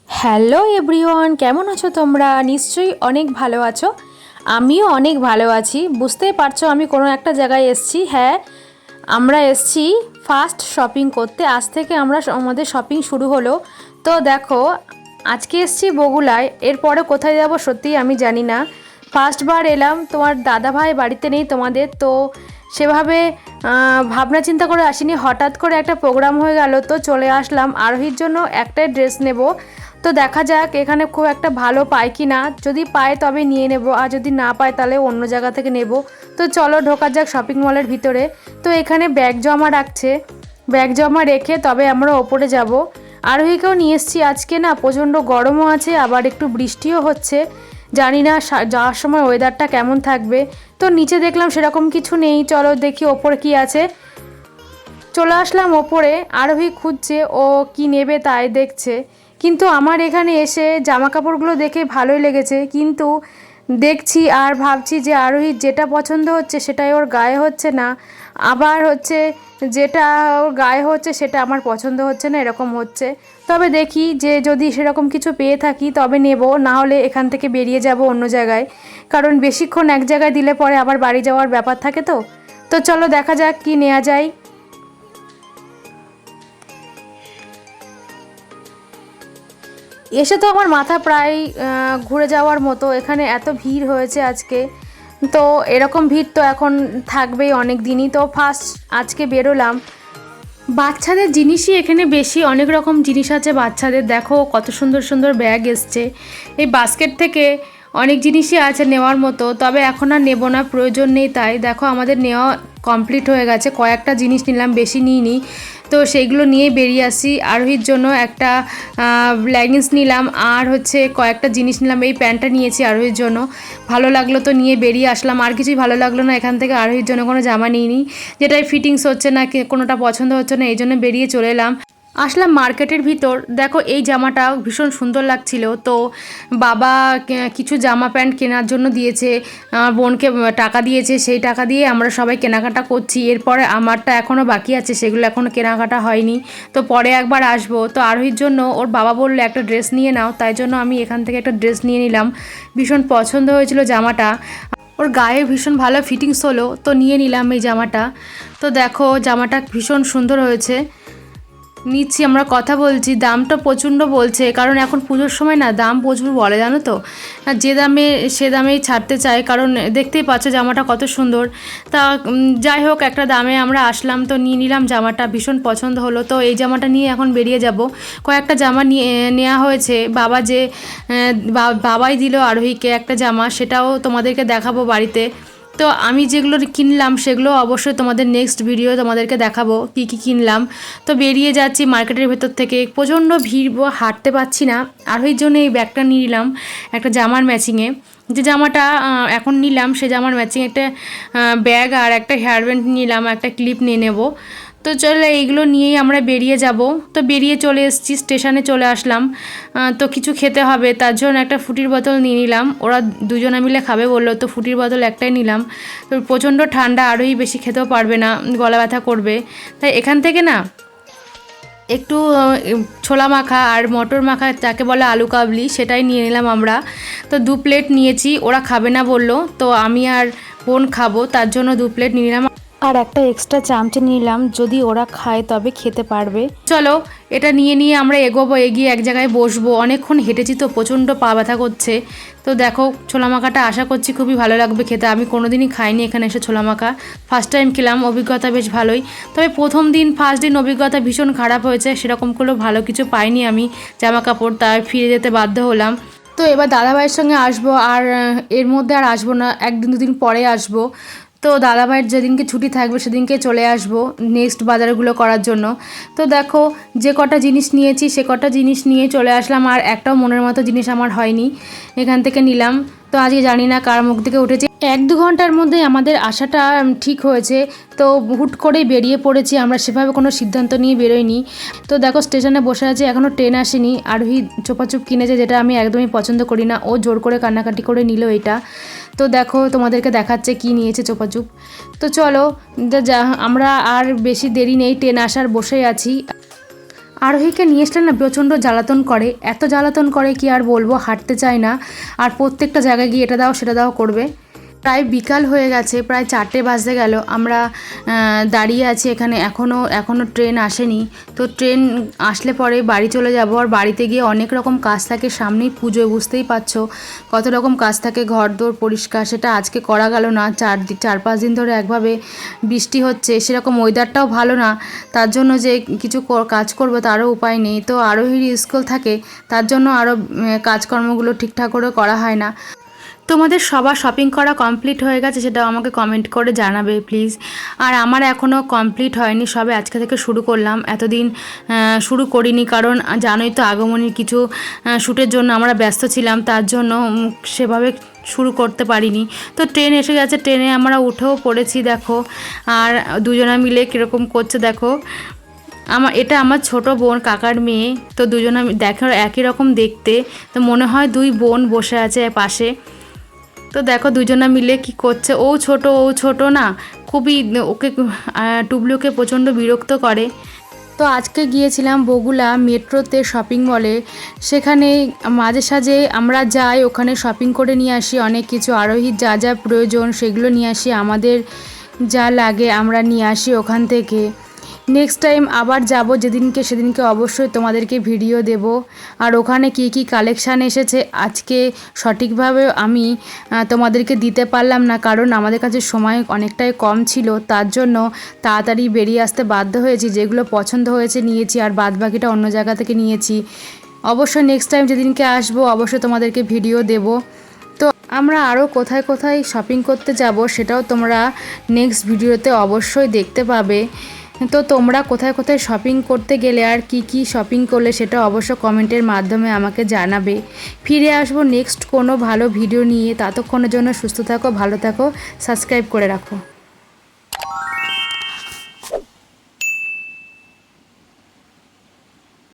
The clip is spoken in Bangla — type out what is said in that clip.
হ্যালো এভরিওয়ান, কেমন আছো তোমরা? নিশ্চয়ই অনেক ভালো আছো। আমিও অনেক ভালো আছি। বুঝতেই পারছো আমি কোনো একটা জায়গায় এসেছি। হ্যাঁ, আমরা এসেছি ফার্স্ট শপিং করতে। আজ থেকে আমাদের শপিং শুরু হলো। তো দেখো, আজকে এসেছি বগুলায়, এরপরে কোথায় যাব সত্যিই আমি জানি না। ফার্স্টবার এলাম, তোমার দাদাভাই বাড়িতে নেই তোমাদের, তো সেভাবে ভাবনা চিন্তা করে আসিনি। হঠাৎ করে একটা প্রোগ্রাম হয়ে গেল, তো চলে আসলাম। আরোহীর জন্য একটাই ড্রেস নেব। তো দেখা যাক এখানে খুব একটা ভালো পাই কি না। যদি পায় তবে নিয়ে নেব, আর যদি না পায় তাহলে অন্য জায়গা থেকে নেব। তো চলো ঢোকা যাক শপিং মলের ভিতরে। তো এখানে ব্যাগ জমা রাখছে, ব্যাগ জমা রেখে তবে আমরা ওপরে যাব। আরোহীকেও নিয়ে এসেছি। আজকে না প্রচণ্ড গরমও আছে, আবার একটু বৃষ্টিও হচ্ছে। জানি না যাওয়ার সময় ওয়েদারটা কেমন থাকবে। তো নিচে দেখলাম সেরকম কিছু নেই, চলো দেখি ওপরে কি আছে। চলে আসলাম ওপরে, আরোহী খুঁজছে ও কি নেবে তাই দেখছে। কিন্তু আমার এখানে এসে জামা কাপড়গুলো দেখে ভালোই লেগেছে, কিন্তু দেখছি আর ভাবছি যে আরোহীর যেটা পছন্দ হচ্ছে সেটাই ওর গায়ে হচ্ছে না, আবার হচ্ছে যেটা ওর গায়ে হচ্ছে সেটা আমার পছন্দ হচ্ছে না, এরকম হচ্ছে। তবে দেখি যে যদি সেরকম কিছু পেয়ে থাকি তবে নেব, না হলে এখান থেকে বেরিয়ে যাব অন্য জায়গায়। কারণ বেশিক্ষণ এক জায়গায় দিলে পরে আবার বাড়ি যাওয়ার ব্যাপার থাকে। তো তো চলো দেখা যাক কি নেওয়া যায়। এসে তো আমার মাথা প্রায় ঘুরে যাওয়ার মতো। এখানে এত ভিড় হয়েছে আজকে, তো এরকম ভিড় তো এখন থাকবেই অনেক দিনই। তো ফার্স্ট আজকে বেরোলাম। বাচ্চাদের জিনিসই এখানে বেশি, অনেক রকম জিনিস আছে বাচ্চাদের। দেখো কত সুন্দর সুন্দর ব্যাগ এসছে। এই বাস্কেট থেকে অনেক জিনিসই আছে নেওয়ার মতো, তবে এখন আর নেব না, প্রয়োজন নেই। তাই দেখো আমাদের নেওয়া কমপ্লিট হয়ে গেছে। কয়েকটা জিনিস নিলাম, বেশি নিইনি। তো সেইগুলো নিয়ে বেরিয়ে আসি। আরোহীর জন্য একটা লেগিংস নিলাম, আর হচ্ছে কয়েকটা জিনিস নিলাম। এই প্যান্টটা নিয়েছি আরোহীর জন্য, ভালো লাগলো তো নিয়ে বেরিয়ে আসলাম। আর কিছুই ভালো লাগলো না এখান থেকে। আরোহীর জন্য কোনো জামা নিইনি, যেটাই ফিটিংস হচ্ছে না, কোনোটা পছন্দ হচ্ছে না, এই জন্য বেরিয়ে চলে এলাম। আসলাম মার্কেটের ভিতর। দেখো এই জামাটা ভীষণ সুন্দর লাগছিল, তো বাবা কিছু জামা প্যান্ট কেনার জন্য দিয়েছে, আমার বোনকে টাকা দিয়েছে, সেই টাকা দিয়ে আমরা সবাই কেনাকাটা করছি। এরপরে আমারটা এখনও বাকি আছে, সেগুলো এখনও কেনাকাটা হয়নি, তো পরে একবার আসবো। তো আরোহীর জন্য ওর বাবা বললো একটা ড্রেস নিয়ে নাও, তাই জন্য আমি এখান থেকে একটা ড্রেস নিয়ে নিলাম। ভীষণ পছন্দ হয়েছিল জামাটা, ওর গায়ে ভীষণ ভালো ফিটিংস হলো, তো নিয়ে নিলাম এই জামাটা। তো দেখো জামাটা ভীষণ সুন্দর হয়েছে। নিচ্ছি, আমরা কথা বলছি। দামটা প্রচণ্ড বলছে, কারণ এখন পুজোর সময় না দাম প্রচুর বলে, জানো তো। আর যে দামে সে দামেই ছাড়তে চায়, কারণ দেখতেই পাচ্ছ জামাটা কত সুন্দর। তা যাই হোক, একটা দামে আমরা আসলাম, তো নিয়ে নিলাম জামাটা। ভীষণ পছন্দ হলো, তো এই জামাটা নিয়ে এখন বেরিয়ে যাব। কয়েকটা জামা নিয়ে নেওয়া হয়েছে। বাবা যে বাবাই দিল আরোহীকে একটা জামা, সেটাও তোমাদেরকে দেখাবো বাড়িতে। তো আমি যেগুলো কিনলাম সেগুলো অবশ্যই তোমাদের নেক্সট ভিডিও তোমাদেরকে দেখাবো কি কি কিনলাম। তো বেরিয়ে যাচ্ছি মার্কেটের ভেতর থেকে, প্রচণ্ড ভিড়, হাঁটতে পারছি না। আর ওই জন্য এই ব্যাগটা নিয়ে নিলাম একটা জামার ম্যাচিংয়ে। যে জামাটা এখন নিলাম সে জামার ম্যাচিং একটা ব্যাগ আর একটা হেয়ার ব্যান্ড নিলাম, একটা ক্লিপ নিয়ে নেব। তো চলে এইগুলো নিয়েই আমরা বেরিয়ে যাব। তো বেরিয়ে চলে এসেছি, স্টেশনে চলে আসলাম। তো কিছু খেতে হবে, তার জন্য একটা ফুটির বোতল নিয়ে নিলাম। ওরা দুজনে মিলে খাবে বললো, তো ফুটির বোতল একটাই নিলাম। তো প্রচণ্ড ঠান্ডা, আরোই বেশি খেতেও পারবে না, গলা ব্যথা করবে। তাই এখান থেকে না একটু ছোলা মাখা আর মটর মাখা, যাকে বলে আলু কাবলি, সেটাই নিয়ে নিলাম আমরা। তো 2 প্লেট নিয়েছি, ওরা খাবে না বললো, তো আমি আর বোন খাবো, তার জন্য 2 প্লেট নিয়ে নিলাম। আর একটা এক্সট্রা চামচে নিলাম, যদি ওরা খায় তবে খেতে পারবে। চলো এটা নিয়ে নিয়ে আমরা এগোবো, এগিয়ে এক জায়গায় বসবো। অনেকক্ষণ হেঁটেছি তো প্রচণ্ড পা ব্যথা করছে। তো দেখো ছোলা মাখাটা আশা করছি খুবই ভালো লাগবে খেতে। আমি কোনোদিনই খাইনি এখানে এসে ছোলা মাখা, ফার্স্ট টাইম খেলাম, অভিজ্ঞতা বেশ ভালোই। তবে প্রথম দিন ফার্স্ট দিন অভিজ্ঞতা ভীষণ খারাপ হয়েছে, সেরকম কোনো ভালো কিছু পাইনি আমি জামা কাপড়, তাই ফিরে যেতে বাধ্য হলাম। তো এবার দাদাভাইয়ের সঙ্গে আসবো, আর এর মধ্যে আর আসবো না, 1 দিন 2 দিন পরে আসবো। তো দাদাভাইয়ের যেদিনকে ছুটি থাকবে সেদিনকে চলে আসবো নেক্সট বাজারগুলো করার জন্য। তো দেখো যে কটা জিনিস নিয়েছি সে কটা জিনিস নিয়ে চলে আসলাম, আর একটাও মনের মতো জিনিস আমার হয়নি, এখান থেকে নিলাম। তো আজকে জানি না কার মুখ থেকে উঠেছে, 1-2 ঘন্টার মধ্যে আমাদের আসাটা ঠিক হয়েছে। তো হুট করেই বেরিয়ে পড়েছি আমরা, সেভাবে কোনো সিদ্ধান্ত নিয়ে বেরোইনি। তো দেখো স্টেশনে বসে আছে, এখনও ট্রেন আসেনি। আরোহী চোপাচুপ কিনেছে, যেটা আমি একদমই পছন্দ করি না, ও জোর করে কান্নাকাটি করে নিল এটা। তো দেখো তোমাদেরকে দেখাচ্ছে কি নিয়েছে চোপাচুপ। তো চলো আমরা আর বেশি দেরি নেই, ট্রেন আসার বসেই আছি। আরোহীকে নিয়ে আসলে না প্রচণ্ড জ্বালাতন করে, এত জ্বালাতন করে কি আর বলবো, হাঁটতে চায় না, আর প্রত্যেকটা জায়গায় গিয়ে এটা দাও সেটা দাও করবে। প্রায় বিকাল হয়ে গেছে, প্রায় 4টে বাজতে গেল, আমরা দাঁড়িয়ে আছি এখানে, এখনও ট্রেন আসেনি। তো ট্রেন আসলে পরে বাড়ি চলে যাব, আর বাড়িতে গিয়ে অনেক রকম কাজ থাকে, সামনেই পুজো, বুঝতেই পারছো কত রকম কাজ থাকে, ঘরদোর পরিষ্কার, সেটা আজকে করা গেল না। 4-5 দিন ধরে একভাবে বৃষ্টি হচ্ছে, সেরকম ওয়েদারটাও ভালো না, তার জন্য যে কিছু কাজ করবো তারও উপায় নেই। তো আরোহীর স্কুল থাকে, তার জন্য আরও কাজকর্মগুলো ঠিকঠাক করে করা হয় না। তোমাদের সবার শপিং করা কমপ্লিট হয়ে গেছে সেটাও আমাকে কমেন্ট করে জানাবে প্লিজ। আর আমার এখনও কমপ্লিট হয়নি, সবে আজকে থেকে শুরু করলাম, এতদিন শুরু করিনি, কারণ জানোই তো আগমনীর কিছু শ্যুটের জন্য আমরা ব্যস্ত ছিলাম, তার জন্য সেভাবে শুরু করতে পারিনি। তো ট্রেন এসে গেছে, ট্রেনে আমরা উঠেও পড়েছি দেখো, আর দুজনা মিলে কীরকম করছে দেখো। এটা আমার ছোট বোন, কাকার মেয়ে, তো দুজনা দেখো একই রকম দেখতে, তো মনে হয় দুই বোন বসে আছে পাশে। তো দেখো দুজনা মিলে কি করছে, ও ছোট না, খুবই ওকে টুবলুকে প্রচণ্ড বিরক্ত করে। তো আজকে গিয়েছিলাম বগুলা মেট্রোতে শপিং মলে, সেখানে মাঝে সাঝে আমরা যাই, ওখানে শপিং করে নিয়ে আসি অনেক কিছু, আরোহীর যা যা প্রয়োজন সেগুলো নিয়ে আসি, আমাদের যা লাগে আমরা নিয়ে আসি ওখান থেকে। নেক্সট টাইম আবার যাব সেদিনকে অবশ্যই তোমাদেরকে ভিডিও দেব। আর ওখানে কি কি কালেকশান এসেছে আজকে সঠিকভাবে আমি তোমাদেরকে দিতে পারলাম না, কারণ আমাদের কাছে সময় অনেকটাই কম ছিল, তার জন্য তাড়াতাড়ি বেরিয়ে আসতে বাধ্য হয়েছি। যেগুলো পছন্দ হয়েছে নিয়েছি, আর বাদবাকিটা অন্য জায়গা থেকে নিয়েছি। অবশ্যই নেক্সট টাইম যেদিনকে আসবো অবশ্যই তোমাদেরকে ভিডিও দেব। তো আমরা আরও কোথায় কোথায় শপিং করতে যাব সেটাও তোমরা নেক্সট ভিডিওতে অবশ্যই দেখতে পাবে। তো তোমরা কোথায় কোথায় শপিং করতে গেলে আর কি কি শপিং করলে সেটা অবশ্য কমেন্টের মাধ্যমে আমাকে জানাবে। ফিরে আসবো নেক্সট কোনো ভালো ভিডিও নিয়ে, ততক্ষণের জন্য সুস্থ থাকো, ভালো থাকো, সাবস্ক্রাইব করে রাখো।